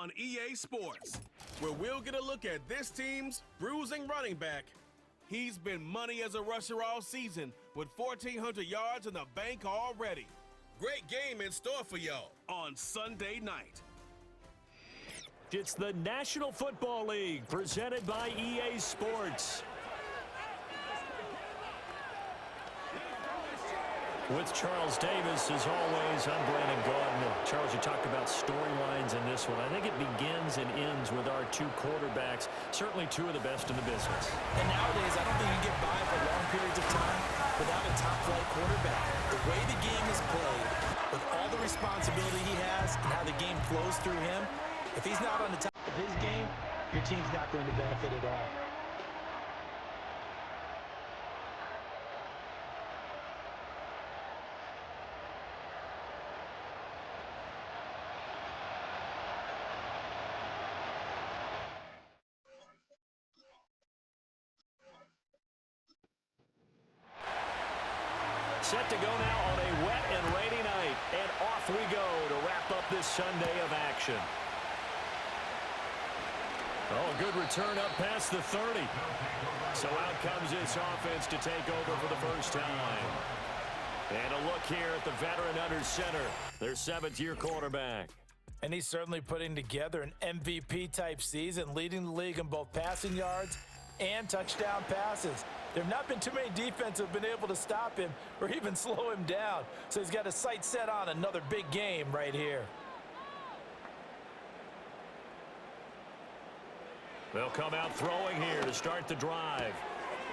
on EA Sports, where we'll get a look at this team's bruising running back. He's been money as a rusher all season with 1,400 yards in the bank already. Great game in store for y'all on Sunday night. It's the National Football League presented by EA Sports. With Charles Davis, as always, I'm Brandon Gaudin. Charles, you talked about storylines in this one. I think it begins and ends with our two quarterbacks, certainly two of the best in the business. And nowadays, I don't think you get by for long periods of time without a top-flight quarterback. The way the game is played, with all the responsibility he has and how the game flows through him, if he's not on the top of his game, your team's not going to benefit at all. Set to go now on a wet and rainy night, and off we go to wrap up this Sunday of action. Oh, good return up past the 30. So out comes this offense to take over for the first time. And a look here at the veteran under center, their seventh-year quarterback. And he's certainly putting together an MVP-type season, leading the league in both passing yards and touchdown passes. There have not been too many defenses that have been able to stop him or even slow him down. So he's got his sights set on another big game right here. They'll come out throwing here to start the drive.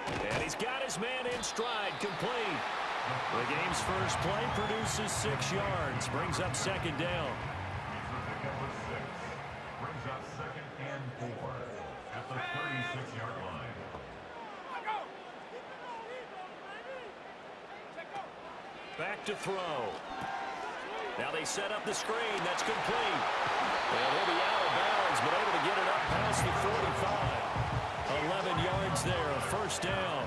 And he's got his man in stride, complete. The game's first play produces 6 yards, brings up second down. Brings up second and 4 at the 36-yard line. Back to throw. Now they set up the screen. That's complete. And he'll be out of bounds, but able to get it up past the 45. 11 yards there, a first down.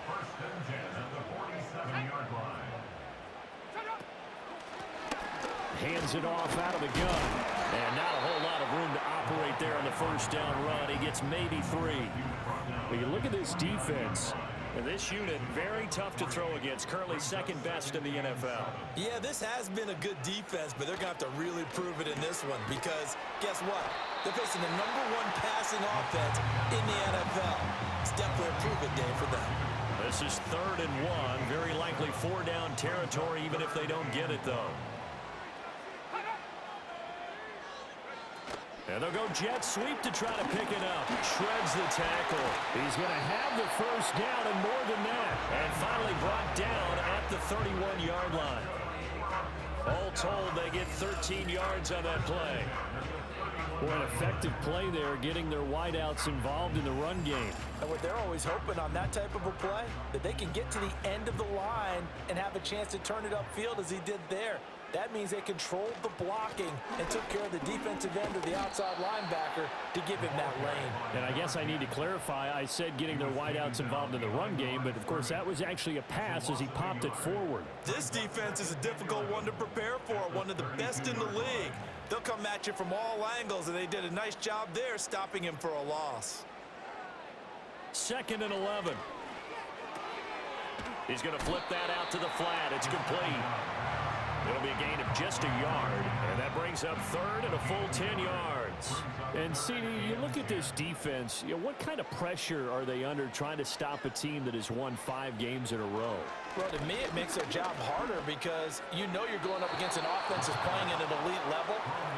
First and 10 at the 47-yard line. Hands it off out of the gun. And not a whole lot of room to operate there on the first down run. He gets maybe 3. But you look at this defense. And this unit, very tough to throw against, currently second best in the NFL. Yeah, this has been a good defense, but they're going to have to really prove it in this one because guess what? They're facing the #1 passing offense in the NFL. It's definitely a prove-it day for them. This is 3rd and 1, very likely 4-down territory, even if they don't get it, though. And they'll go jet sweep to try to pick it up. Shreds the tackle. He's going to have the first down and more than that. And finally brought down at the 31-yard line. All told, they get 13 yards on that play. Boy, an effective play there, getting their wideouts involved in the run game. And what they're always hoping on that type of a play, that they can get to the end of the line and have a chance to turn it upfield as he did there. That means they controlled the blocking and took care of the defensive end of the outside linebacker to give him that lane. And I guess I need to clarify, I said getting their wideouts involved in the run game, but of course that was actually a pass as he popped it forward. This defense is a difficult one to prepare for, one of the best in the league. They'll come at you from all angles, and they did a nice job there stopping him for a loss. 2nd and 11. He's going to flip that out to the flat. It's complete. It'll be a gain of just a yard, and that brings up 3rd and a full 10 yards. And, CD, you look at this defense, what kind of pressure are they under trying to stop a team that has won 5 games in a row? Well, to me, it makes their job harder because you know you're going up against an offense that's playing at an elite level,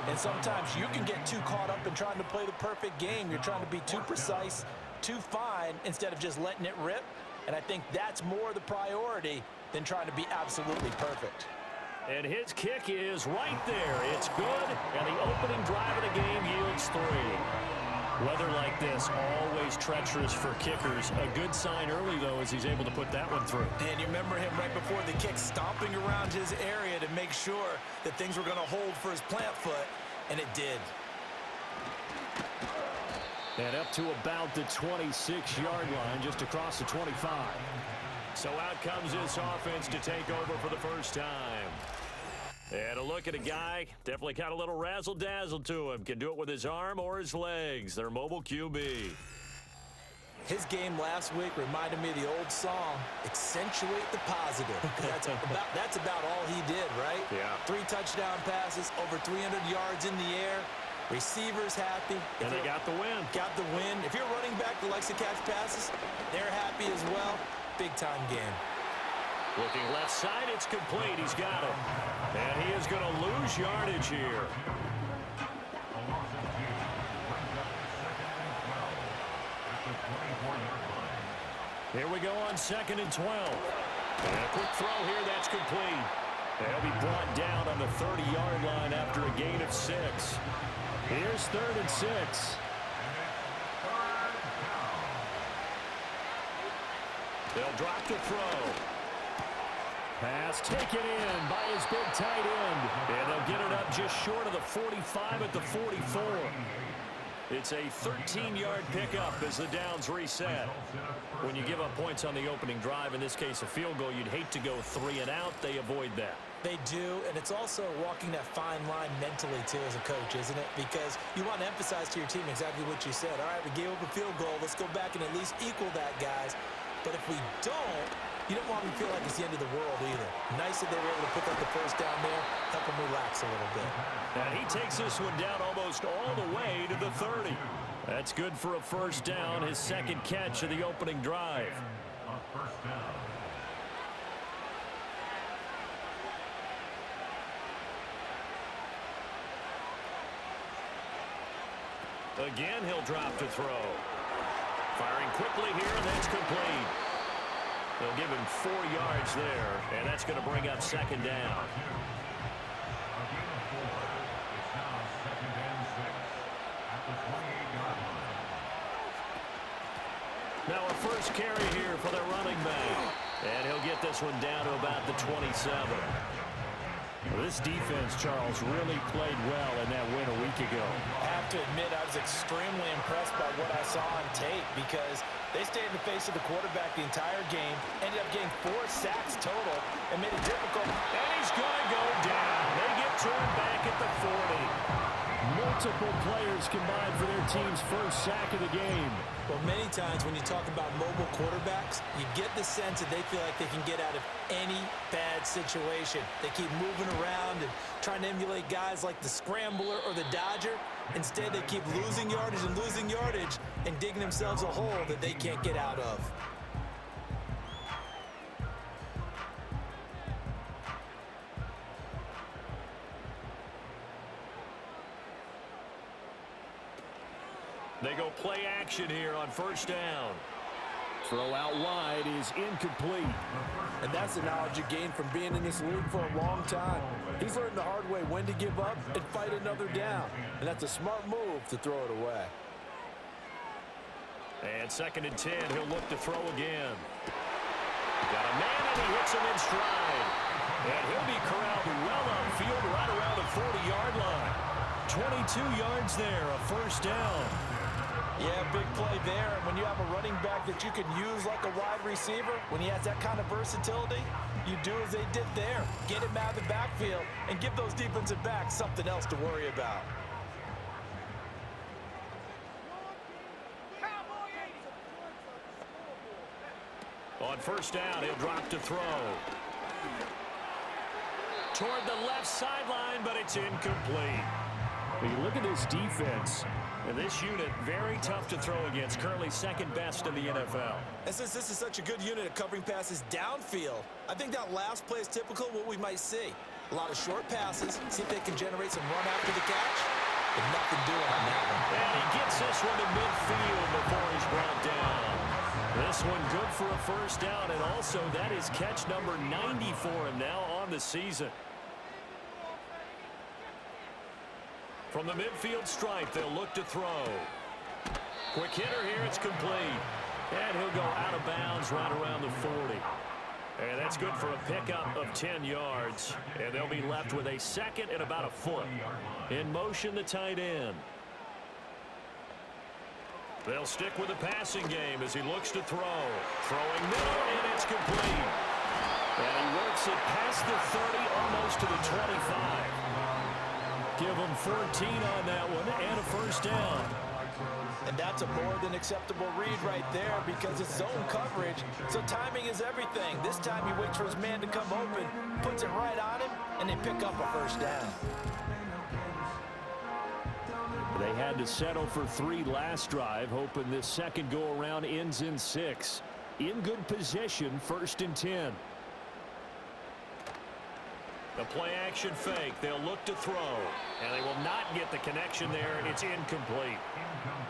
and sometimes you can get too caught up in trying to play the perfect game. You're trying to be too precise, too fine, instead of just letting it rip, and I think that's more the priority than trying to be absolutely perfect. And his kick is right there. It's good, and the opening drive of the game yields 3. Weather like this, always treacherous for kickers. A good sign early, though, as he's able to put that one through. And you remember him right before the kick stomping around his area to make sure that things were going to hold for his plant foot, and it did. And up to about the 26-yard line, just across the 25. So out comes this offense to take over for the first time. And a look at a guy, definitely got a little razzle-dazzle to him. Can do it with his arm or his legs. Their mobile QB. His game last week reminded me of the old song, Accentuate the Positive. That's about all he did, right? Yeah. 3 touchdown passes, over 300 yards in the air. Receivers happy. And they got the win. Got the win. If you're a running back that likes to catch passes, they're happy as well. Big-time game. Looking left side, it's complete. He's got it. And he is going to lose yardage here. Here we go on 2nd and 12. And a quick throw here, that's complete. They'll be brought down on the 30-yard line after a gain of 6. Here's 3rd and 6. They'll drop the throw. Pass taken in by his big tight end. And they'll get it up just short of the 45 at the 44. It's a 13-yard pickup as the downs reset. When you give up points on the opening drive, in this case a field goal, you'd hate to go 3 and out. They avoid that. They do, and it's also walking that fine line mentally, too, as a coach, isn't it? Because you want to emphasize to your team exactly what you said. All right, we gave up a field goal. Let's go back and at least equal that, guys. But if we don't, you don't want them to feel like it's the end of the world either. Nice that they were able to pick up the first down there, help them relax a little bit. And he takes this one down almost all the way to the 30. That's good for a first down, his 2nd catch of the opening drive. Again, he'll drop to throw. Firing quickly here, and that's complete. They'll give him 4 yards there, and that's going to bring up 2nd down. Now a first carry here for their running back. And he'll get this one down to about the 27. Well, this defense, Charles, really played well in that win a week ago. I have to admit, I was extremely impressed by what I saw on tape because they stayed in the face of the quarterback the entire game, ended up getting 4 sacks total, and made it difficult. And he's going to go down. They get turned back at the 40. Multiple players combined for their team's first sack of the game. Well, many times when you talk about mobile quarterbacks, you get the sense that they feel like they can get out of any bad situation. They keep moving around and trying to emulate guys like the Scrambler or the Dodger. Instead, they keep losing yardage and digging themselves a hole that they can't get out of. They go play action here on first down. Throw out wide is incomplete. And that's the knowledge you gain from being in this league for a long time. He's learned the hard way when to give up and fight another down. And that's a smart move to throw it away. And 2nd and 10, he'll look to throw again. Got a man, and he hits him in stride. And he'll be corralled well upfield right around the 40-yard line. 22 yards there, a first down. Yeah, big play there. And when you have a running back that you can use like a wide receiver, when he has that kind of versatility, you do as they did there. Get him out of the backfield and give those defensive backs something else to worry about. On first down, he'll drop to throw. Toward the left sideline, but it's incomplete. When you look at this defense, and this unit, very tough to throw against, currently 2nd best in the NFL. And since this is such a good unit at covering passes downfield, I think that last play is typical of what we might see. A lot of short passes, see if they can generate some run after the catch, but nothing doing on that one. And he gets this one to midfield before he's brought down. This one good for a first down, and also that is catch number 90 for him now on the season. From the midfield stripe, they'll look to throw. Quick hitter here, it's complete. And he'll go out of bounds right around the 40. And that's good for a pickup of 10 yards. And they'll be left with a 2nd and about a foot. In motion, the tight end. They'll stick with the passing game as he looks to throw. Throwing middle, and it's complete. And he works it past the 30, almost to the 25. Give him 14 on that one and a first down. And that's a more than acceptable read right there because it's zone coverage, so timing is everything. This time he waits for his man to come open, puts it right on him, and they pick up a first down. They had to settle for 3 last drive, hoping this second go-around ends in 6. In good position, 1st and 10. The play-action fake. They'll look to throw, and they will not get the connection there. It's incomplete.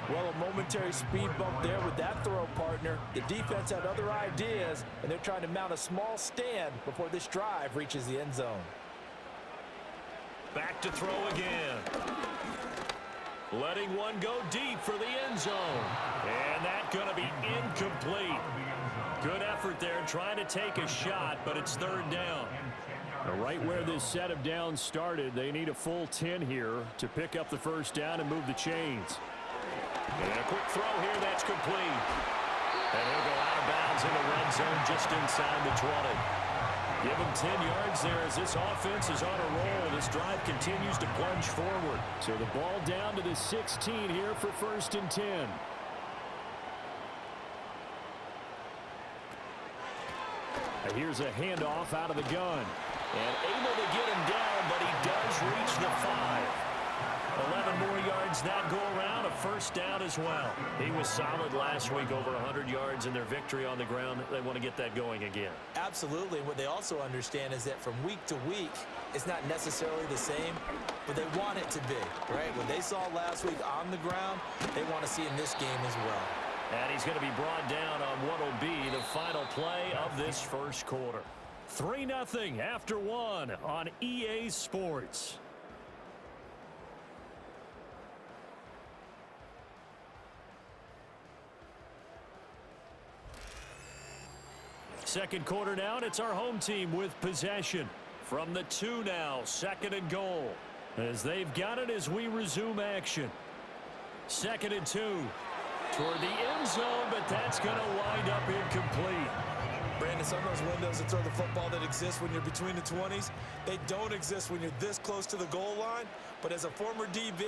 Well, a momentary speed bump there with that throw, partner. The defense had other ideas, and they're trying to mount a small stand before this drive reaches the end zone. Back to throw again. Letting one go deep for the end zone. And that's going to be incomplete. Good effort there trying to take a shot, but it's 3rd down. Right where this set of downs started, they need a full 10 here to pick up the first down and move the chains. And a quick throw here, that's complete. And he'll go out of bounds in the red zone just inside the 20. Give him 10 yards there as this offense is on a roll. This drive continues to plunge forward. So the ball down to the 16 here for 1st and 10. Here's a handoff out of the gun. And able to get him down, but he does reach the 5. 11 more yards that go around, a first down as well. He was solid last week, over 100 yards in their victory on the ground. They want to get that going again. Absolutely. What they also understand is that from week to week, it's not necessarily the same, but they want it to be, right? What they saw last week on the ground, they want to see in this game as well. And he's going to be brought down on what will be the final play of this first quarter. 3-0 after 1 on EA Sports. Second quarter now, and it's our home team with possession. From the 2 now, 2nd and goal. As they've got it as we resume action. 2nd and 2. Toward the end zone, but that's going to wind up incomplete. Brandon, some of those windows that throw the football that exist when you're between the 20s, they don't exist when you're this close to the goal line. But as a former DB,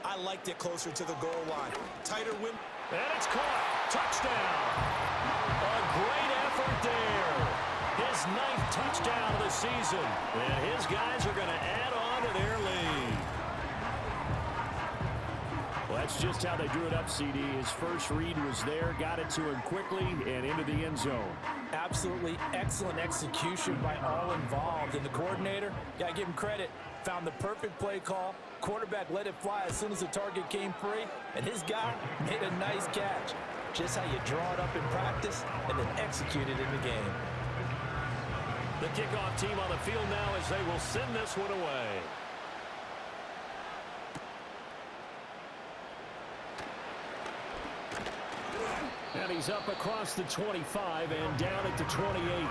I liked it closer to the goal line. Tighter win. And it's caught. Touchdown. A great effort there. His 9th touchdown of the season. And his guys are going to add on to their lead. Well, that's just how they drew it up, CD. His first read was there, got it to him quickly, and into the end zone. Absolutely excellent execution by all involved. And the coordinator, got to give him credit, found the perfect play call. Quarterback let it fly as soon as the target came free, and his guy made a nice catch. Just how you draw it up in practice and then execute it in the game. The kickoff team on the field now as they will send this one away. And he's up across the 25 and down at the 28.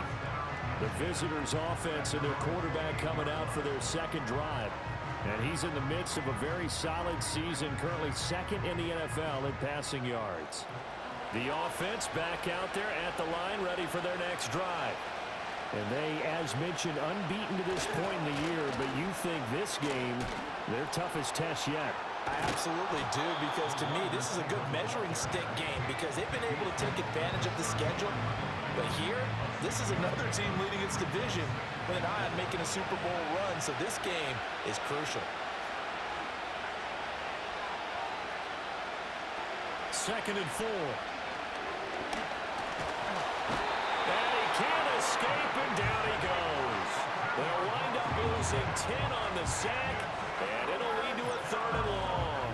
The visitors' offense and their quarterback coming out for their second drive. And he's in the midst of a very solid season, currently 2nd in the NFL in passing yards. The offense back out there at the line, ready for their next drive. And they, as mentioned, unbeaten to this point in the year, but you think this game, their toughest test yet. I absolutely do, because to me, this is a good measuring stick game because they've been able to take advantage of the schedule. But here, this is another team leading its division with an eye on making a Super Bowl run, so this game is crucial. 2nd and 4. And he can't escape, and down he goes. They'll wind up losing 10 on the sack, and it'll lead to a 3rd and long.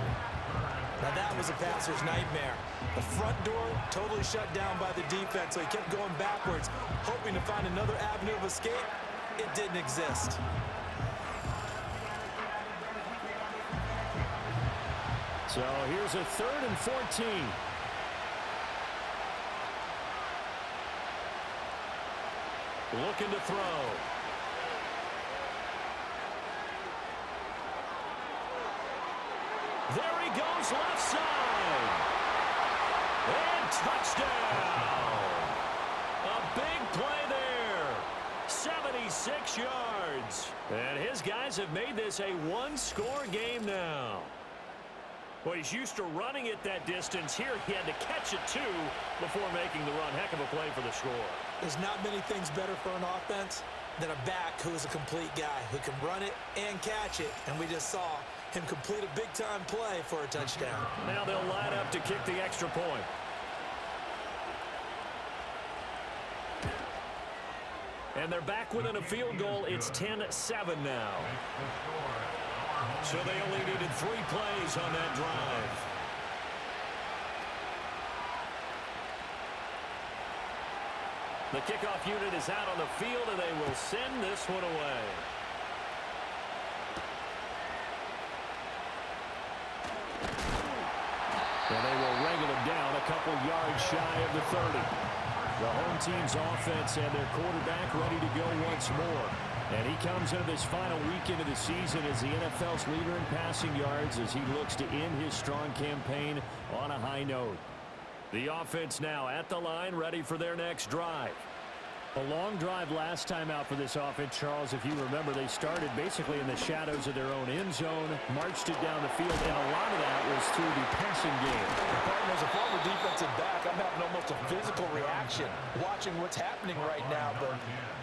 Now that was a passer's nightmare. The front door totally shut down by the defense, so he kept going backwards, hoping to find another avenue of escape. It didn't exist. So here's a 3rd and 14. Looking to throw. There he goes, left side. And touchdown. A big play there. 76 yards. And his guys have made this a one-score game now. Well, he's used to running it that distance. Here he had to catch it, too, before making the run. Heck of a play for the score. There's not many things better for an offense than a back who is a complete guy who can run it and catch it. And we just saw him complete a big-time play for a touchdown. Now they'll line up to kick the extra point. And they're back within a field goal. It's 10-7 now. So they only needed 3 plays on that drive. The kickoff unit is out on the field, and they will send this one away. And they will wrangle him down a couple yards shy of the 30. The home team's offense and their quarterback ready to go once more. And he comes into this final weekend of the season as the NFL's leader in passing yards as he looks to end his strong campaign on a high note. The offense now at the line, ready for their next drive. A long drive last time out for this offense, Charles. If you remember, they started basically in the shadows of their own end zone, marched it down the field, and a lot of that was through the passing game. As a former defensive back, I'm having almost a physical reaction watching what's happening right now. But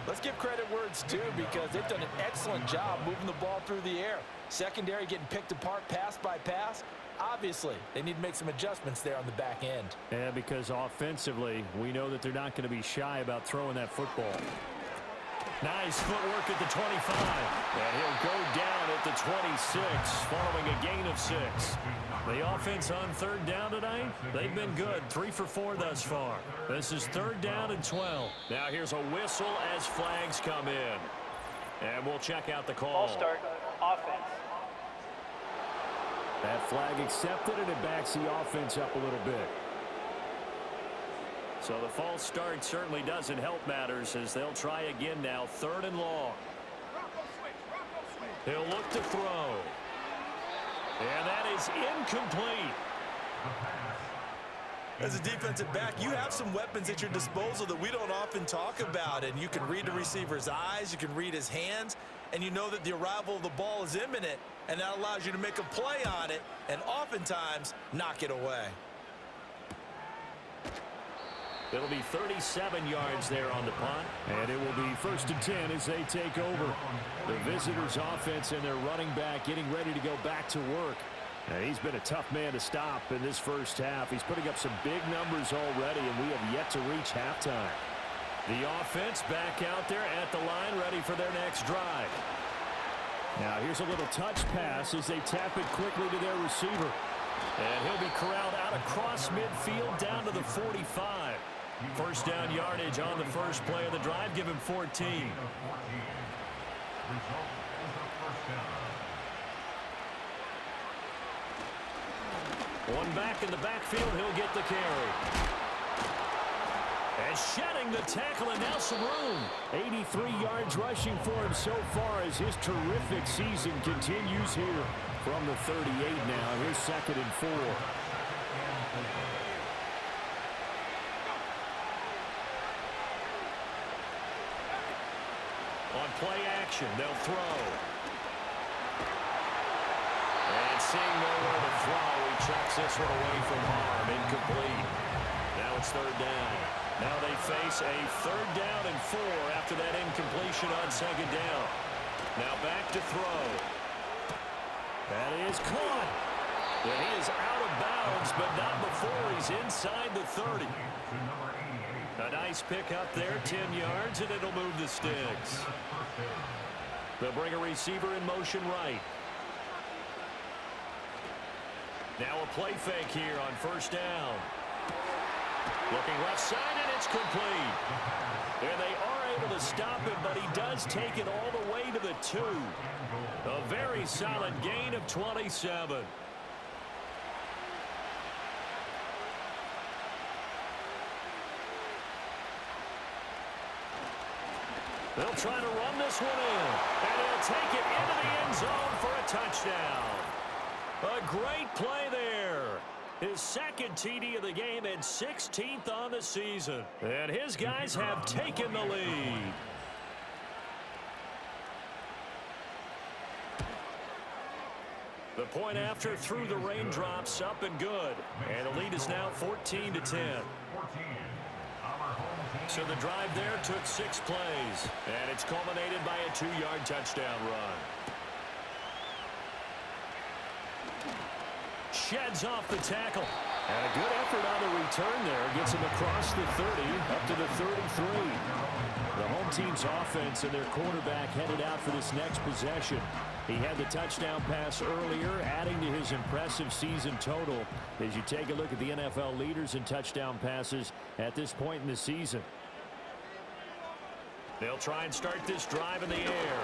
let's give credit where it's due because they've done an excellent job moving the ball through the air. Secondary getting picked apart pass by pass. Obviously, they need to make some adjustments there on the back end. And because offensively, we know that they're not going to be shy about throwing that football. Nice footwork at the 25. And he'll go down at the 26 following a gain of 6. The offense on third down tonight, they've been good. 3 for 4 thus far. This is 3rd down and 12. Now here's a whistle as flags come in. And we'll check out the call. Ball start, offense. That flag accepted, and it backs the offense up a little bit. So the false start certainly doesn't help matters as they'll try again now, 3rd and long. He'll look to throw. And that is incomplete. As a defensive back, you have some weapons at your disposal that we don't often talk about. And you can read the receiver's eyes, you can read his hands, and you know that the arrival of the ball is imminent. And that allows you to make a play on it and oftentimes knock it away. It'll be 37 yards there on the punt. And it will be 1st and 10 as they take over. The visitors' offense and their running back getting ready to go back to work. And he's been a tough man to stop in this first half. He's putting up some big numbers already, and we have yet to reach halftime. The offense back out there at the line, ready for their next drive. Now here's a little touch pass as they tap it quickly to their receiver. And he'll be corralled out across midfield down to the 45. 1st down yardage on the first play of the drive. Give him 14. One back in the backfield. He'll get the carry. And shedding the tackle, and now some room. 83 yards rushing for him so far as his terrific season continues here. From the 38 now, here's 2nd and 4. On play action, they'll throw. And seeing nowhere to throw, he tracks this one away from harm. Incomplete. Now it's 3rd down. Now they face a 3rd down and 4 after that incompletion on 2nd down. Now back to throw. That is caught. And he is out of bounds, but not before he's inside the 30. A nice pick up there, 10 yards, and it'll move the sticks. They'll bring a receiver in motion right. Now a play fake here on 1st down. Looking left side, and it's complete. And they are able to stop him, but he does take it all the way to the 2. A very solid gain of 27. They'll try to run this one in, and he'll take it into the end zone for a touchdown. A great play there. His 2nd TD of the game and 16th on the season. And his guys have taken the lead. The point after through the raindrops, up and good. And the lead is now 14-10. So the drive there took 6 plays. And it's culminated by a 2-yard touchdown run. Sheds off the tackle. And a good effort on the return there. Gets him across the 30, up to the 33. The home team's offense and their quarterback headed out for this next possession. He had the touchdown pass earlier, adding to his impressive season total as you take a look at the NFL leaders in touchdown passes at this point in the season. They'll try and start this drive in the air.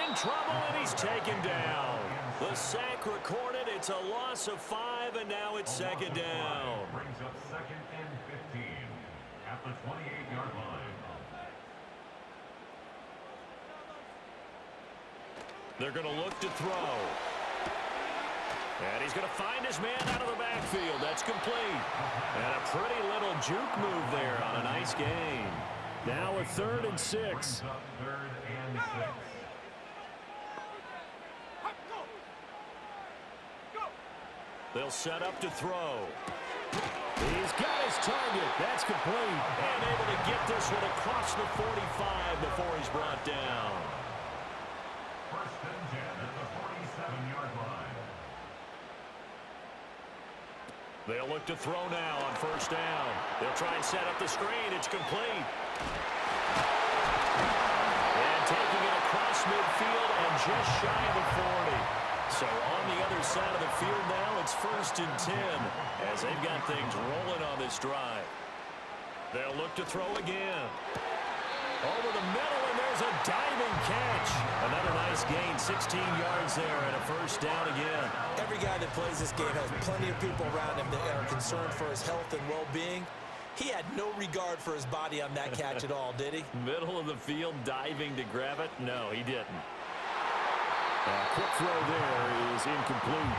In trouble, and he's taken down. The sack recorded. It's a loss of 5, and now it's second down. Brings up 2nd and 15 at the 28-yard line. They're going to look to throw. And he's going to find his man out of the backfield. That's complete. And a pretty little juke move there on a nice gain. Now a 3rd and 6. 3rd and 6. They'll set up to throw. He's got his target. That's complete. And able to get this one across the 45 before he's brought down. 1st and 10 at the 47-yard line. They'll look to throw now on 1st down. They'll try and set up the screen. It's complete. And taking it across midfield and just shy of the 40. So on the other side of the field now, it's 1st and 10 as they've got things rolling on this drive. They'll look to throw again. Over the middle, and there's a diving catch. Another nice gain, 16 yards there, and a 1st down again. Every guy that plays this game has plenty of people around him that are concerned for his health and well-being. He had no regard for his body on that catch at all, did he? Middle of the field, diving to grab it? No, he didn't. Quick throw there is incomplete.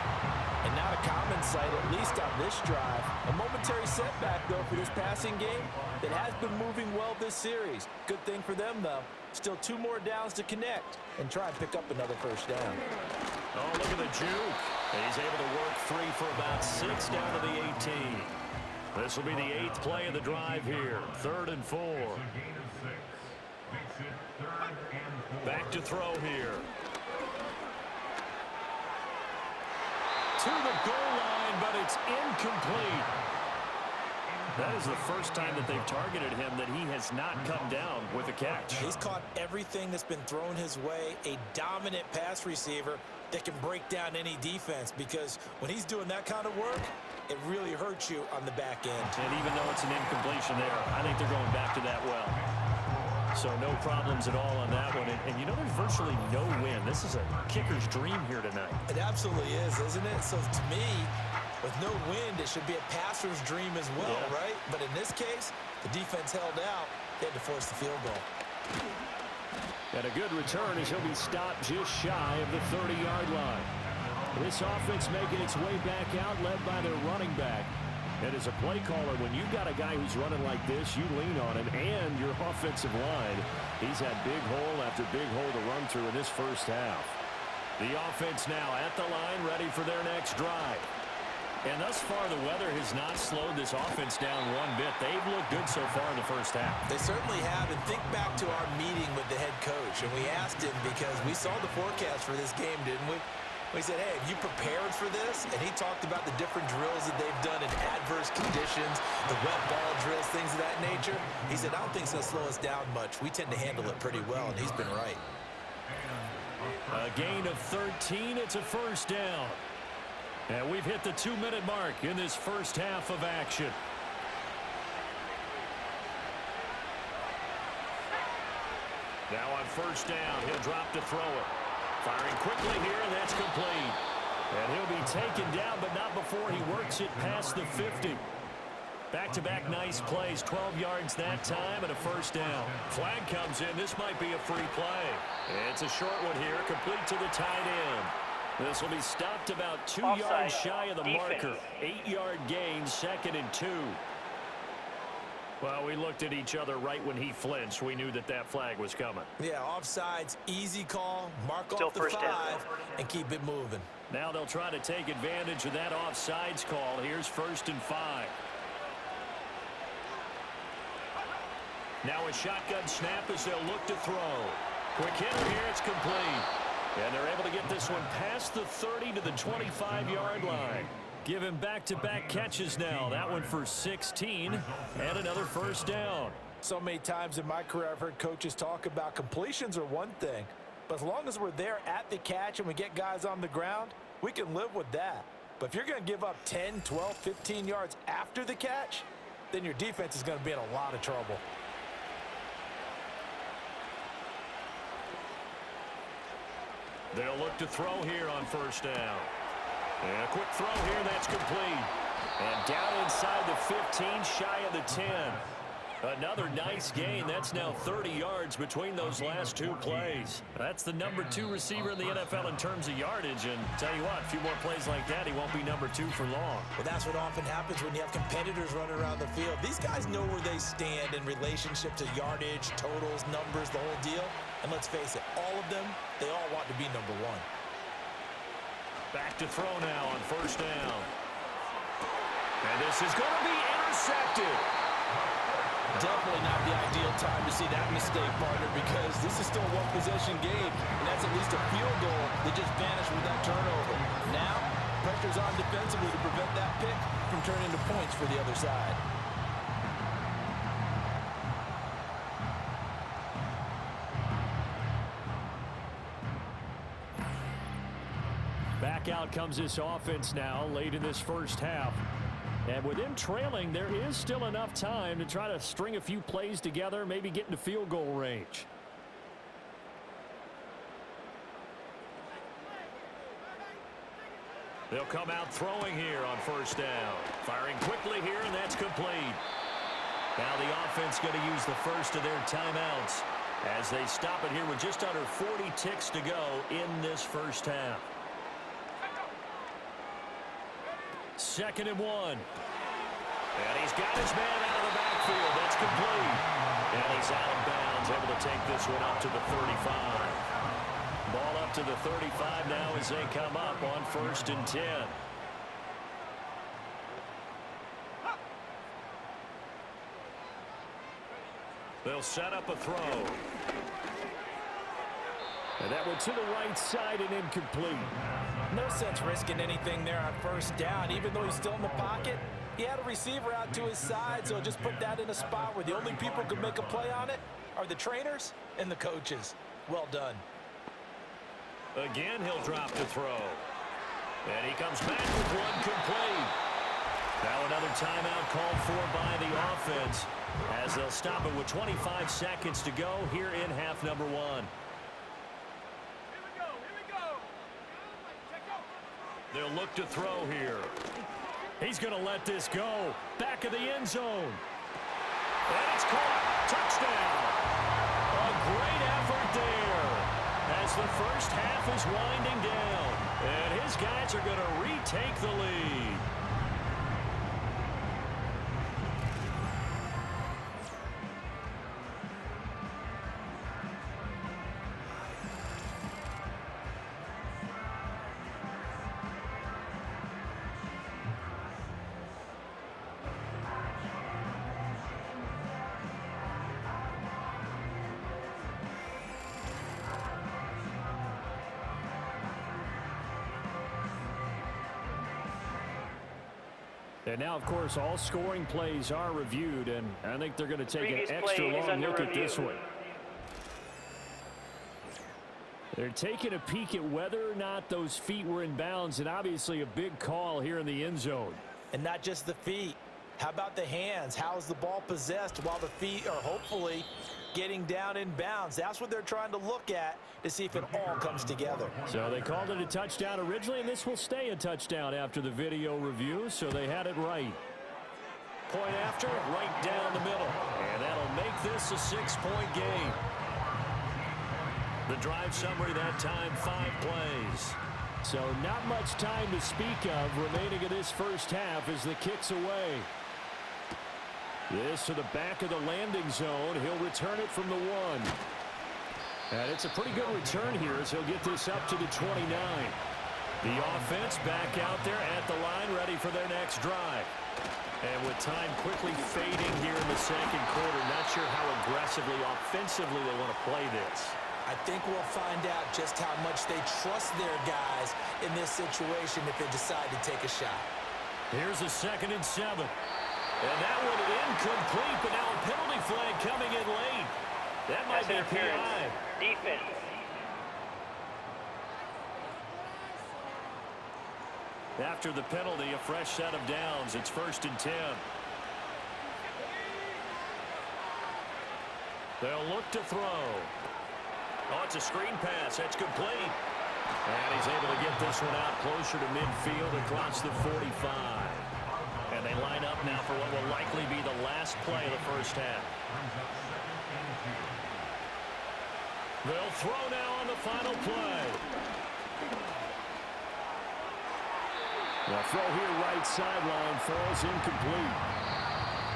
And not a common sight, at least on this drive. A momentary setback, though, for this passing game that has been moving well this series. Good thing for them, though. Still 2 more downs to connect and try and pick up another 1st down. Oh, look at the juke. He's able to work 3 for about 6 down to the 18. This will be the 8th play of the drive here. 3rd and 4. It's a gain of 6. Makes it 3rd and 4. Back to throw here. To the goal line, but it's incomplete. That is the first time that they've targeted him that he has not come down with a catch. He's caught everything that's been thrown his way. A dominant pass receiver that can break down any defense, because when he's doing that kind of work, it really hurts you on the back end. And even though it's an incompletion there, I think they're going back to that well. So no problems at all on that one. And you know, there's virtually no win. This is a kicker's dream here tonight. It absolutely is, isn't it? So to me, with no wind, it should be a passer's dream as well, right? But in this case, the defense held out. They had to force the field goal. And a good return as he'll be stopped just shy of the 30-yard line. This offense making its way back out, led by their running back. And as a play caller, when you've got a guy who's running like this, you lean on him and your offensive line. He's had big hole after big hole to run through in this 1st half. The offense now at the line, ready for their next drive. And thus far, the weather has not slowed this offense down one bit. They've looked good so far in the 1st half. They certainly have. And think back to our meeting with the head coach. And we asked him, because we saw the forecast for this game, didn't we? We said, hey, have you prepared for this? And he talked about the different drills that they've done in adverse conditions, the wet ball drills, things of that nature. He said, I don't think it's going to slow us down much. We tend to handle it pretty well, and he's been right. A gain of 13. It's a 1st down. And we've hit the 2-minute mark in this 1st half of action. Now on 1st down, he'll drop to throw it. Firing quickly here, and that's complete. And he'll be taken down, but not before he works it past the 50. Back-to-back nice plays, 12 yards that time, and a 1st down. Flag comes in. This might be a free play. It's a short one here, complete to the tight end. This will be stopped about 2 yards shy of the marker. 8-yard gain, 2nd and 2. Well, we looked at each other right when he flinched. We knew that that flag was coming. Yeah, offsides, easy call, mark Still off the first 5, down. and keep it moving. Now they'll try to take advantage of that offsides call. Here's 1st and 5. Now a shotgun snap as they'll look to throw. Quick hitter here, it's complete. And they're able to get this one past the 30 to the 25-yard line. Give him back-to-back catches now. That one for 16 and another first down. So many times in my career I've heard coaches talk about completions are one thing, but as long as we're there at the catch and we get guys on the ground, we can live with that. But if you're going to give up 10, 12, 15 yards after the catch, then your defense is going to be in a lot of trouble. They'll look to throw here on first down. And a quick throw here, that's complete. And down inside the 15, shy of the 10. Another nice gain. That's now 30 yards between those last 2 plays. That's the number 2 receiver in the NFL in terms of yardage. And tell you what, a few more plays like that, he won't be number 2 for long. Well, that's what often happens when you have competitors running around the field. These guys know where they stand in relationship to yardage, totals, numbers, the whole deal. And let's face it, all of them, they all want to be number 1. Back to throw now on first down. And this is going to be intercepted. Definitely not the ideal time to see that mistake, partner, because this is still a one-possession game, and that's at least a field goal that just vanished with that turnover. Now, pressure's on defensively to prevent that pick from turning into points for the other side. Back out comes this offense now late in this first half. And with them trailing, there is still enough time to try to string a few plays together, maybe get into field goal range. They'll come out throwing here on first down. Firing quickly here, and that's complete. Now the offense going to use the first of their timeouts as they stop it here with just under 40 ticks to go in this first half. 2nd and 1. And he's got his man out of the backfield. That's complete. And he's out of bounds, able to take this one up to the 35. Ball up to the 35 now as they come up on 1st and 10. They'll set up a throw. And that went to the right side and incomplete. No sense risking anything there on first down. Even though he's still in the pocket, he had a receiver out to his side, so just put that in a spot where the only people who can make a play on it are the trainers and the coaches. Well done. Again, he'll drop the throw. And he comes back with one complete. Now another timeout called for by the offense as they'll stop it with 25 seconds to go here in half number 1. They'll look to throw here. He's going to let this go. Back of the end zone. And it's caught. Touchdown. A great effort there as the first half is winding down. And his guys are going to retake the lead. And now, of course, all scoring plays are reviewed, and I think they're going to take Previous an extra play is long under look at review. this one. They're taking a peek at whether or not those feet were in bounds, and obviously a big call here in the end zone. And not just the feet. How about the hands? How is the ball possessed while the feet are hopefully getting down in bounds? That's what they're trying to look at to see if it all comes together. So they called it a touchdown originally, and this will stay a touchdown after the video review, so they had it right. Point after, right down the middle. And that'll make this a 6-point game. The drive summary that time, 5 plays. So not much time to speak of remaining in this first half as the kick's away. This to the back of the landing zone. He'll return it from the 1. And it's a pretty good return here as he'll get this up to the 29. The offense back out there at the line, ready for their next drive. And with time quickly fading here in the second quarter, not sure how aggressively, offensively they want to play this. I think we'll find out just how much they trust their guys in this situation if they decide to take a shot. Here's a 2nd and 7. And that one incomplete, but now a penalty flag coming in late. That might be PI. Defense. After the penalty, a fresh set of downs. It's 1st and 10. They'll look to throw. Oh, it's a screen pass. That's complete. And he's able to get this one out closer to midfield across the 45. And they line up now for what will likely be the last play of the first half. They'll throw now on the final play. The throw here right sideline falls incomplete.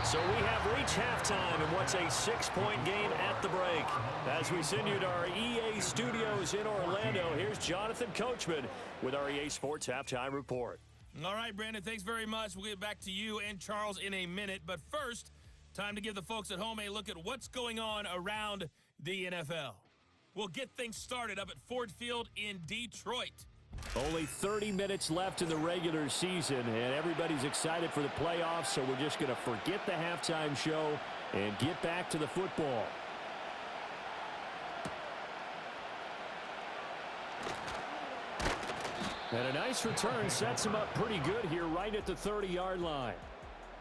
So we have reached halftime in what's a 6-point game at the break. As we send you to our EA studios in Orlando, here's Jonathan Coachman with our EA Sports Halftime Report. All right, Brandon, thanks very much. We'll get back to you and Charles in a minute. But first, time to give the folks at home a look at what's going on around the NFL. We'll get things started up at Ford Field in Detroit. Only 30 minutes left in the regular season, and everybody's excited for the playoffs, so we're just going to forget the halftime show and get back to the football. And a nice return sets him up pretty good here right at the 30-yard line.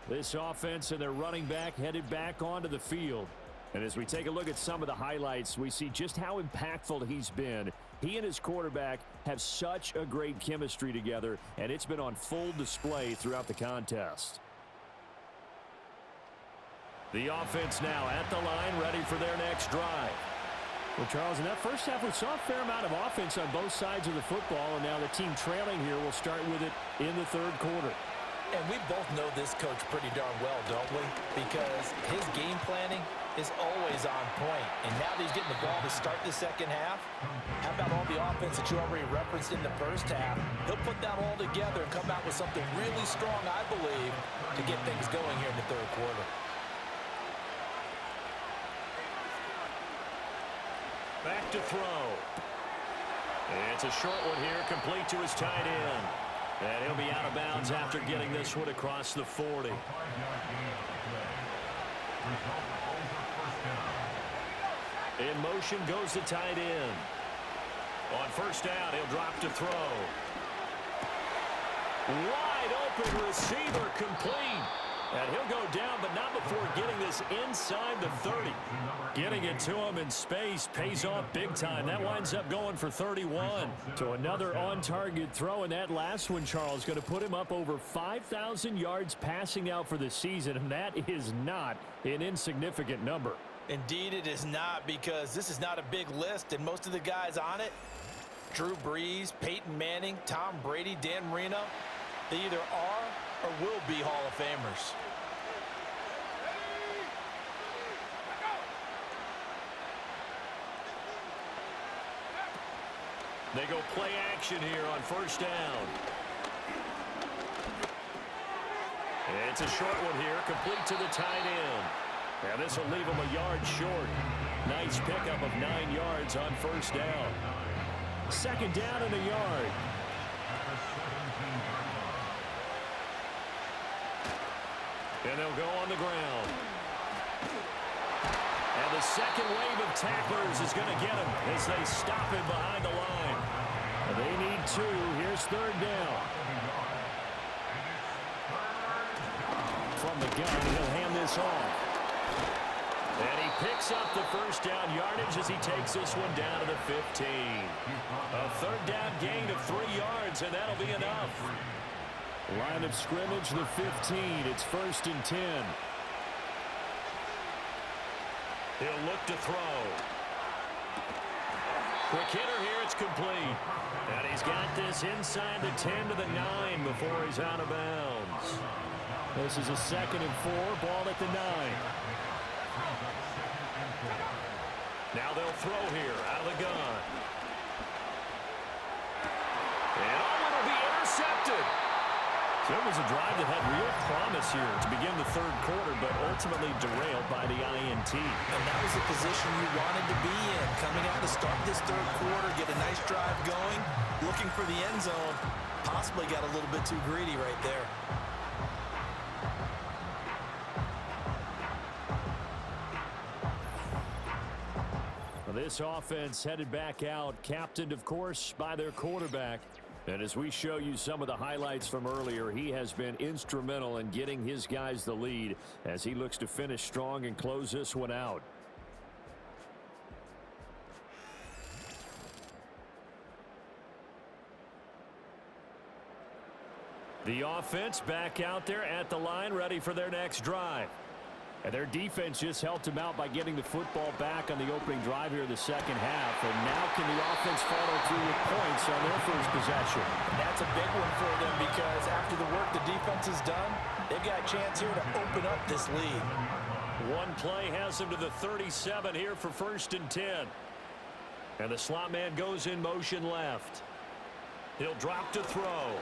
This offense and their running back headed back onto the field. And as we take a look at some of the highlights, we see just how impactful he's been. He and his quarterback have such a great chemistry together, and it's been on full display throughout the contest. The offense now at the line, ready for their next drive. Well, Charles, in that first half, we saw a fair amount of offense on both sides of the football, and now the team trailing here will start with it in the third quarter. And we both know this coach pretty darn well, don't we? Because his game planning is always on point. And now that he's getting the ball to start the second half, how about all the offense that you already referenced in the first half? He'll put that all together and come out with something really strong, I believe, to get things going here in the third quarter. Back to throw. It's a short one here, complete to his tight end. And he'll be out of bounds after getting this one across the 40. In motion goes the tight end. On first down, he'll drop to throw. Wide open receiver, complete. And he'll go down, but not before getting this inside the 30. Getting it to him in space pays off big time. That winds up going for 31. To another on-target throw, and that last one, Charles, going to put him up over 5,000 yards passing out for the season, and that is not an insignificant number. Indeed it is not, because this is not a big list, and most of the guys on it, Drew Brees, Peyton Manning, Tom Brady, Dan Marino, they either are or will be Hall of Famers. They go play action here on first down. It's a short one here, complete to the tight end. And this will leave him a yard short. Nice pickup of 9 yards on first down. Second down and a yard. And they'll go on the ground. And the second wave of tacklers is going to get him as they stop him behind the line. They need 2. Here's third down. From the gun, he'll hand this off. And he picks up the first down yardage as he takes this one down to the 15. A third down gain of 3 yards, and that'll be enough. Line of scrimmage, the 15. It's 1st and 10. He'll look to throw. Quick hitter here, it's complete. And he's got this inside the 10 to the 9 before he's out of bounds. This is a 2nd and 4, ball at the 9. Now they'll throw here out of the gun. And it'll be intercepted. So it was a drive that had real promise here to begin the 3rd quarter, but ultimately derailed by the INT. And that was the position you wanted to be in. Coming out to start this 3rd quarter, get a nice drive going, looking for the end zone. Possibly got a little bit too greedy right there. This offense headed back out, captained, of course, by their quarterback. And as we show you some of the highlights from earlier, he has been instrumental in getting his guys the lead as he looks to finish strong and close this one out. The offense back out there at the line, ready for their next drive. And their defense just helped him out by getting the football back on the opening drive here in the 2nd half. And now can the offense follow through with points on their first possession? And that's a big one for them because after the work the defense has done, they've got a chance here to open up this lead. One play has them to the 37 here for 1st and 10. And the slot man goes in motion left. He'll drop to throw.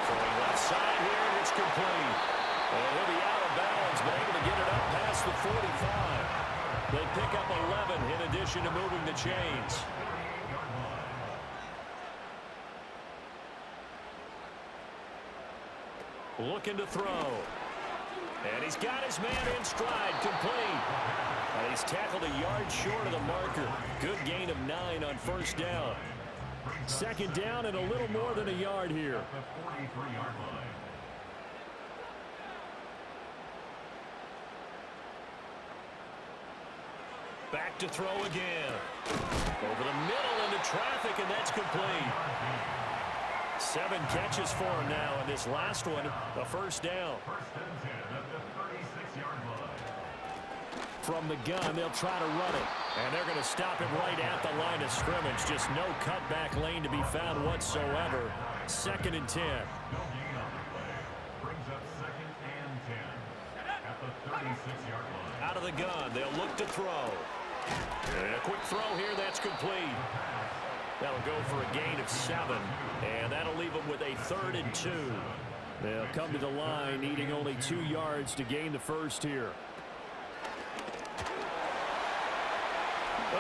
Throwing left side here, and it's complete. And he'll be out of bounds, but able to get it up past the 45. They pick up 11 in addition to moving the chains. Looking to throw. And he's got his man in stride, complete. And he's tackled a yard short of the marker. Good gain of 9 on 1st down. 2nd down and a little more than a yard here. The 43-yard line. Back to throw again. Over the middle into traffic, and that's complete. 7 catches for him now, and this last one, a 1st down. 1st and 10 at the 36-yard line. From the gun, they'll try to run it. And they're going to stop him right at the line of scrimmage. Just no cutback lane to be found whatsoever. 2nd and 10. No gain on the play. Brings up 2nd and 10 at the 36-yard line. Out of the gun, they'll look to throw. And a quick throw here, that's complete. That'll go for a gain of 7, and that'll leave them with a 3rd and 2. They'll come to the line, needing only 2 yards to gain the 1st here.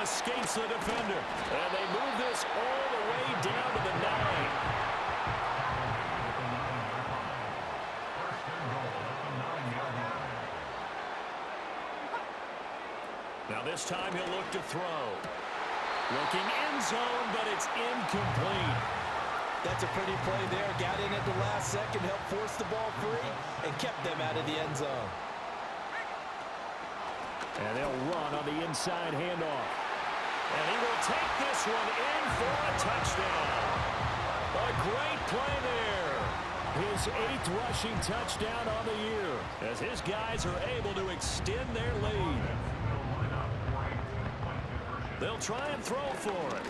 Escapes the defender, and they move this all the way down to the 9. Now this time he'll look to throw. Looking end zone, but it's incomplete. That's a pretty play there. Got in at the last second, helped force the ball free, and kept them out of the end zone. And they'll run on the inside handoff. And he will take this one in for a touchdown. A great play there. His 8th rushing touchdown on the year as his guys are able to extend their lead. They'll try and throw for it.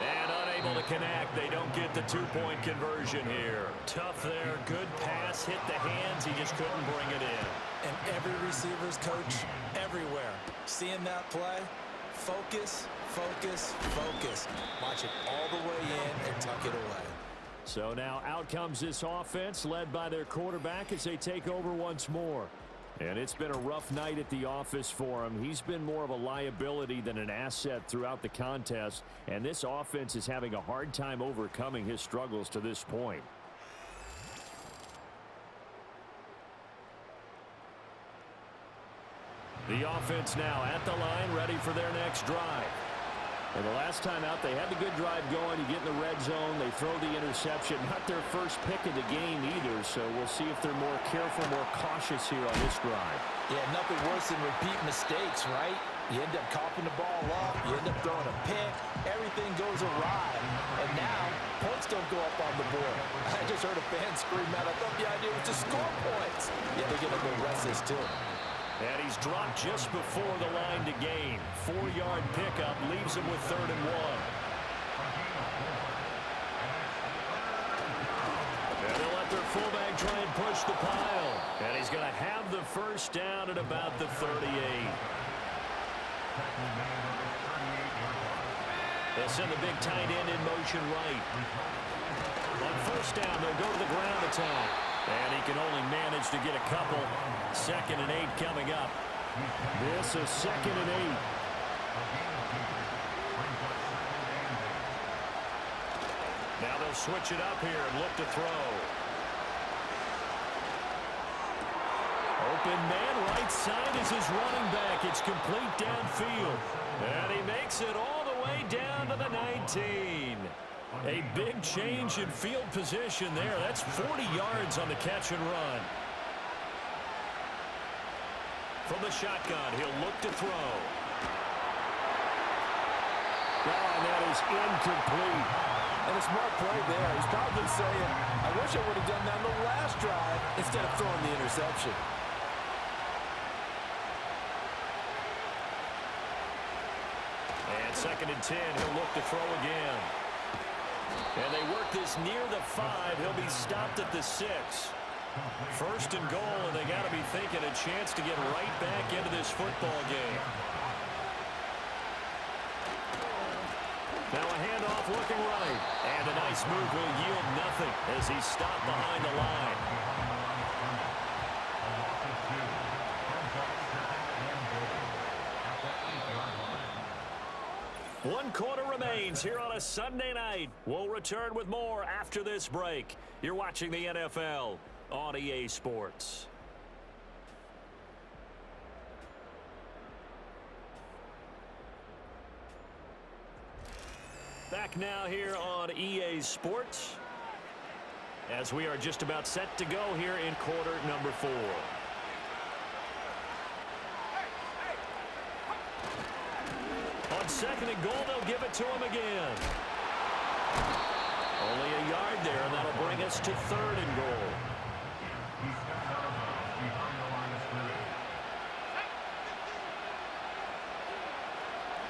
And unable to connect. They don't get the 2-point conversion here. Tough there. Good pass. Hit the hands. He just couldn't bring it in. And every receiver's coach everywhere. Seeing that play, focus, focus, focus. Watch it all the way in and tuck it away. So now out comes this offense led by their quarterback as they take over once more. And it's been a rough night at the office for him. He's been more of a liability than an asset throughout the contest. And this offense is having a hard time overcoming his struggles to this point. The offense now at the line, ready for their next drive. And the last time out, they had the good drive going. You get in the red zone, they throw the interception. Not their first pick of the game either, so we'll see if they're more careful, more cautious here on this drive. Yeah, nothing worse than repeat mistakes, right? You end up coughing the ball up, you end up throwing a pick, everything goes awry. And now, points don't go up on the board. I just heard a fan scream out, I thought the idea was to score points. Yeah, they're going to go rest this too. And he's dropped just before the line to gain. 4-yard pickup leaves him with 3rd and 1. And fullback try and push the pile. And he's going to have the first down at about the 38. They'll send the big tight end in motion right. On first down, they'll go to the ground attack. And he can only manage to get a couple. 2nd and 8 coming up. This is 2nd and 8. Now they'll switch it up here and look to throw. Open man, right side is his running back. It's complete downfield. And he makes it all the way down to the 19. A big change in field position there. That's 40 yards on the catch and run. From the shotgun, he'll look to throw. And that is incomplete. And a smart play there. He's probably saying, I wish I would have done that on the last drive instead of throwing the interception. And 2nd and 10, he'll look to throw again. And they work this near the 5. He'll be stopped at the 6. 1st and goal, and they got to be thinking a chance to get right back into this football game. Now a handoff looking right. And a nice move will yield nothing as he's stopped behind the line. One quarter remains here on a Sunday night. We'll return with more after this break. You're watching the NFL on EA Sports. Back now here on EA Sports as we are just about set to go here in quarter number 4. On 2nd and goal, they'll give it to him again. Only a yard there, and that'll bring us to 3rd and goal.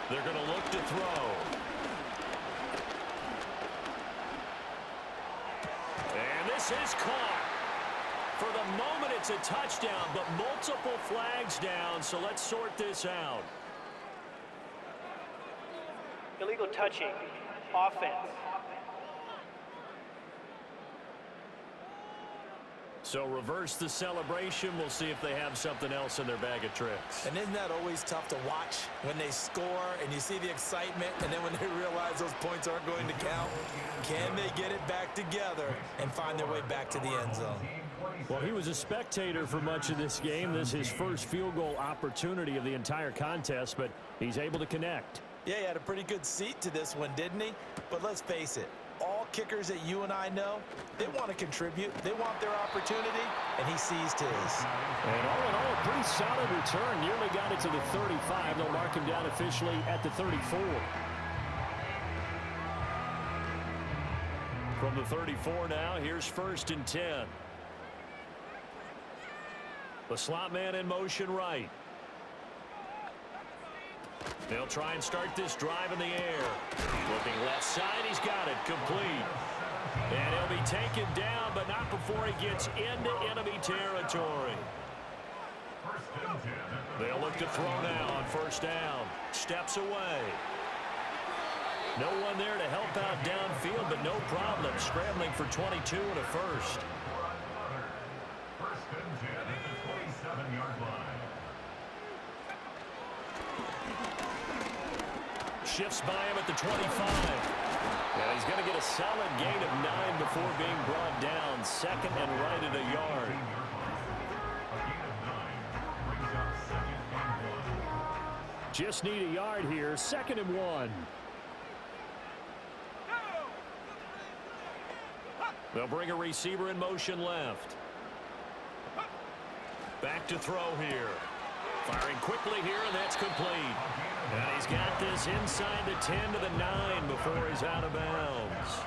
They're going to look to throw. And this is caught. For the moment, it's a touchdown, but multiple flags down, so let's sort this out. Illegal touching, offense. So reverse the celebration. We'll see if they have something else in their bag of tricks. And isn't that always tough to watch when they score and you see the excitement, and then when they realize those points aren't going to count? Can they get it back together and find their way back to the end zone? Well, he was a spectator for much of this game. This is his first field goal opportunity of the entire contest, but he's able to connect. Yeah, he had a pretty good seat to this one, didn't he? But let's face it, all kickers that you and I know, they want to contribute. They want their opportunity, and he seized his. And all in all, a pretty solid return. Nearly got it to the 35. They'll mark him down officially at the 34. From the 34 now, here's 1st and 10. The slot man in motion right. They'll try and start this drive in the air. Looking left side, he's got it, complete. And he'll be taken down, but not before he gets into enemy territory. They'll look to throw now on 1st down. Steps away. No one there to help out downfield, but no problem. Scrambling for 22 and a first. First and 10 at the 27-yard line. Shifts by him at the 25. And he's going to get a solid gain of 9 before being brought down. 2nd and right at a yard. Just need a yard here. 2nd and 1. They'll bring a receiver in motion left. Back to throw here. Firing quickly here, and that's complete. And he's got this inside the 10 to the 9 before he's out of bounds.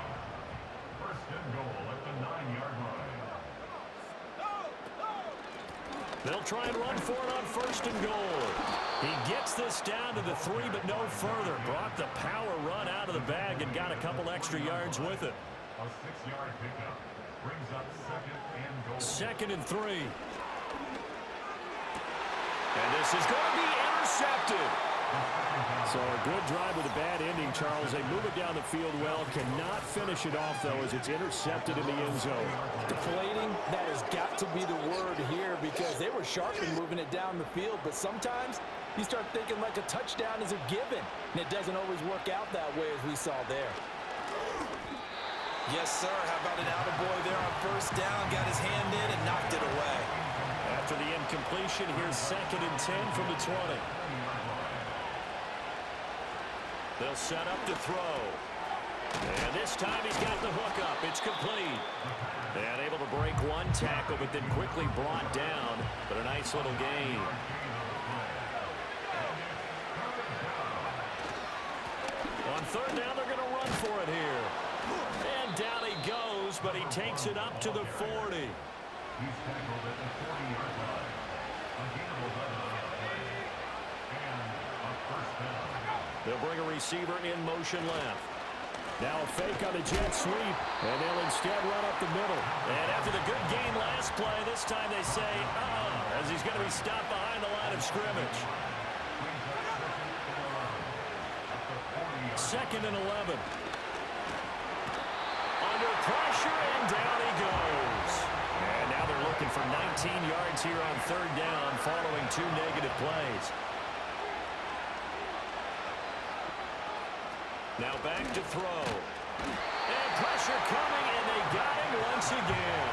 First and goal at the 9-yard line. They'll try and run for it on 1st and goal. He gets this down to the 3, but no further. Brought the power run out of the bag and got a couple extra yards with it. A 6-yard pickup brings up second and goal. 2nd and 3. And this is going to be intercepted. So a good drive with a bad ending, Charles. They move it down the field well. Cannot finish it off, though, as it's intercepted in the end zone. Deflating, that has got to be the word here because they were sharp in moving it down the field, but sometimes you start thinking like a touchdown is a given, and it doesn't always work out that way as we saw there. Yes, sir. How about an attaboy there on first down? Got his hand in and knocked it away. After the incompletion, here's 2nd and 10 from the 20. They'll set up to throw. And this time he's got the hook up. It's complete. And able to break one tackle, but then quickly brought down. But a nice little gain. On 3rd down, they're going to run for it here. And down he goes, but he takes it up to the 40. He's tackled at the 40-yard line. A gainable play. And a first down. They'll bring a receiver in motion left. Now a fake on the jet sweep, and they'll instead run up the middle. And after the good gain last play, this time they say, as he's going to be stopped behind the line of scrimmage. 2nd and 11. Under pressure, and down he goes. And now they're looking for 19 yards here on 3rd down following 2 negative plays. Now back to throw. And pressure coming, and they got him once again.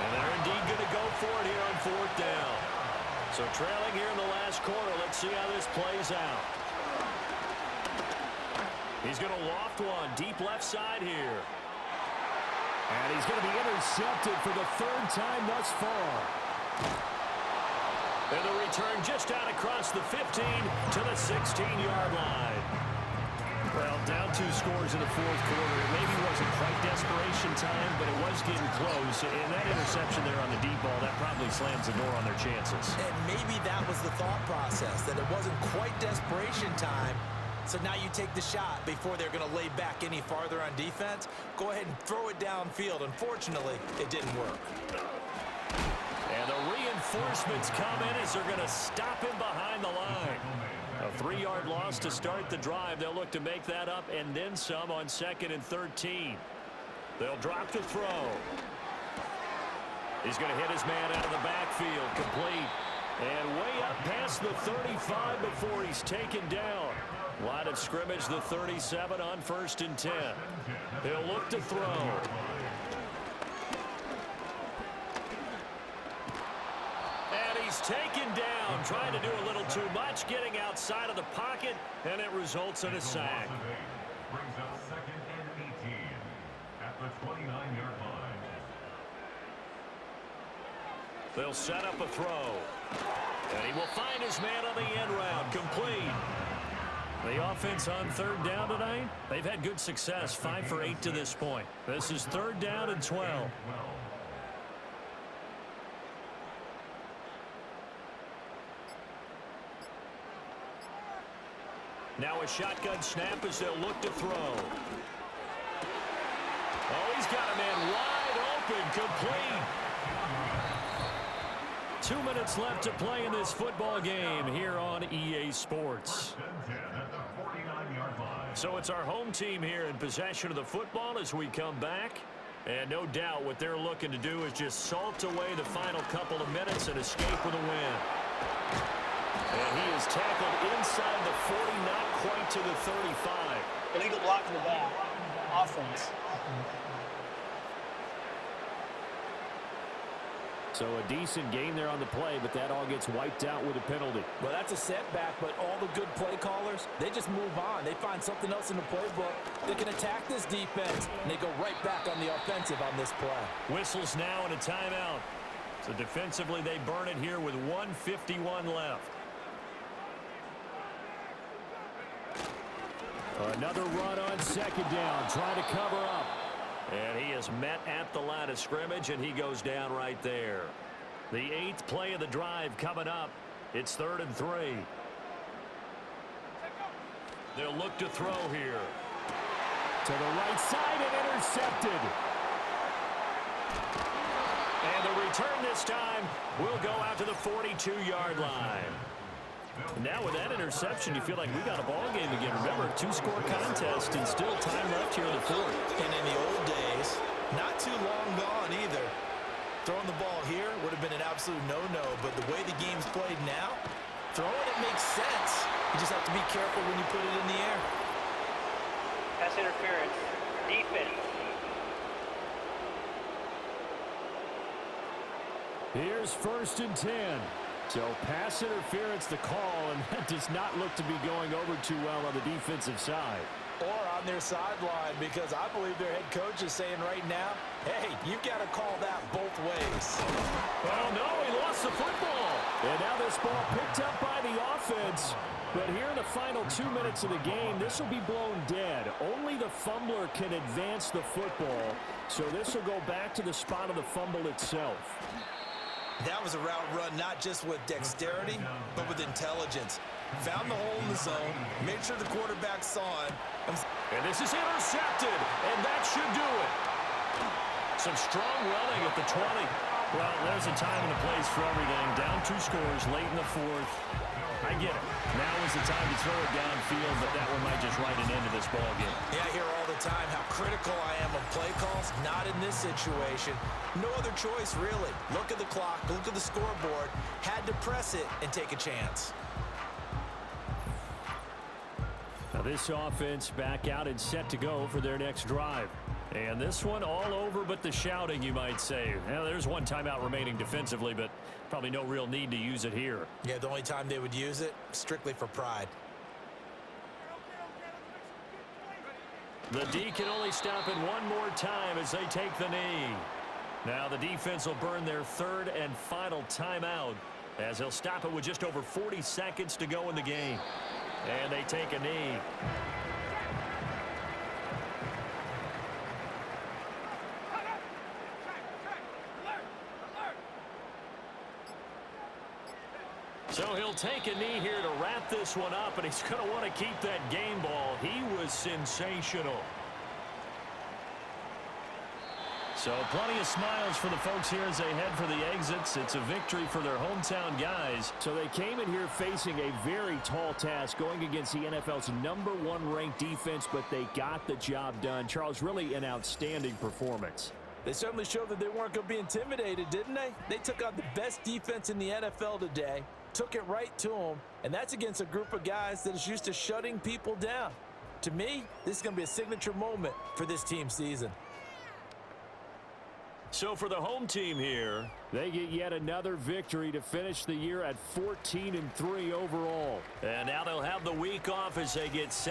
And they're indeed going to go for it here on 4th down. So trailing here in the last quarter, let's see how this plays out. He's going to loft one, deep left side here. And he's going to be intercepted for the 3rd time thus far. And the return just out across the 15 to the 16-yard line. Well, down 2 scores in the 4th quarter. It maybe wasn't quite desperation time, but it was getting close. And that interception there on the deep ball, that probably slams the door on their chances. And maybe that was the thought process, that it wasn't quite desperation time. So now you take the shot before they're going to lay back any farther on defense. Go ahead and throw it downfield. Unfortunately, it didn't work. And the reinforcements come in as they're going to stop him behind the line. A 3-yard loss to start the drive. They'll look to make that up and then some on 2nd and 13. They'll drop to throw. He's going to hit his man out of the backfield. Complete. And way up past the 35 before he's taken down. Line of scrimmage, the 37 on 1st and 10. He'll look to throw. And he's taken down, trying to do a little too much, getting outside of the pocket, and it results in a sack. Brings up 2nd and 18 at the 29-yard line. They'll set up a throw. And he will find his man on the end round. Complete. The offense on 3rd down tonight, they've had good success, 5 for 8 to this point. This is 3rd down and 12. Now a shotgun snap as they'll look to throw. Oh, he's got a man wide open, complete. 2 minutes left to play in this football game here on EA Sports. So it's our home team here in possession of the football as we come back. And no doubt what they're looking to do is just salt away the final couple of minutes and escape with a win. And he is tackled inside the 40, not quite to the 35. Illegal block in the back. Offense. So a decent gain there on the play, but that all gets wiped out with a penalty. Well, that's a setback, but all the good play callers, they just move on. They find something else in the playbook. They can attack this defense, and they go right back on the offensive on this play. Whistles now and a timeout. So defensively, they burn it here with 1:51 left. Another run on 2nd down, trying to cover up. And he is met at the line of scrimmage, and he goes down right there. The 8th play of the drive coming up. It's 3rd and 3. They'll look to throw here. To the right side and intercepted. And the return this time will go out to the 42-yard line. Now with that interception, you feel like we got a ball game again. Remember, two-score contest and still time left here in the fourth. And in the old days, not too long gone either. Throwing the ball here would have been an absolute no-no, but the way the game's played now, throwing it makes sense. You just have to be careful when you put it in the air. Pass interference. Defense. Here's 1st and 10. So pass interference the call, and that does not look to be going over too well on the defensive side. Or on their sideline, because I believe their head coach is saying right now, hey, you've got to call that both ways. Oh, no, he lost the football. And now this ball picked up by the offense. But here in the final 2 minutes of the game, this will be blown dead. Only the fumbler can advance the football. So this will go back to the spot of the fumble itself. That was a route run not just with dexterity, but with intelligence. Found the hole in the zone, made sure the quarterback saw it. And this is intercepted, and that should do it. Some strong running at the 20. Well, there's a time and a place for everything. Down 2 scores late in the fourth. I get it. Now is the time to throw it downfield, but that one might just write an end to this ball game. Yeah, I hear all the time how critical I am of play calls. Not in this situation. No other choice, really. Look at the clock, look at the scoreboard. Had to press it and take a chance. Now this offense back out and set to go for their next drive. And this one all over but the shouting, you might say. Now, there's one timeout remaining defensively, but probably no real need to use it here. Yeah, the only time they would use it, strictly for pride. The D can only stop it one more time as they take the knee. Now the defense will burn their 3rd and final timeout as they'll stop it with just over 40 seconds to go in the game. And they take a knee. So he'll take a knee here to wrap this one up, and he's going to want to keep that game ball. He was sensational. So plenty of smiles for the folks here as they head for the exits. It's a victory for their hometown guys. So they came in here facing a very tall task going against the NFL's #1 ranked defense, but they got the job done. Charles, really an outstanding performance. They certainly showed that they weren't going to be intimidated, didn't they? They took out the best defense in the NFL today, took it right to them, and that's against a group of guys that is used to shutting people down. To me, this is going to be a signature moment for this team's season. So for the home team here, they get yet another victory to finish the year at 14-3 overall. And now they'll have the week off as they get set.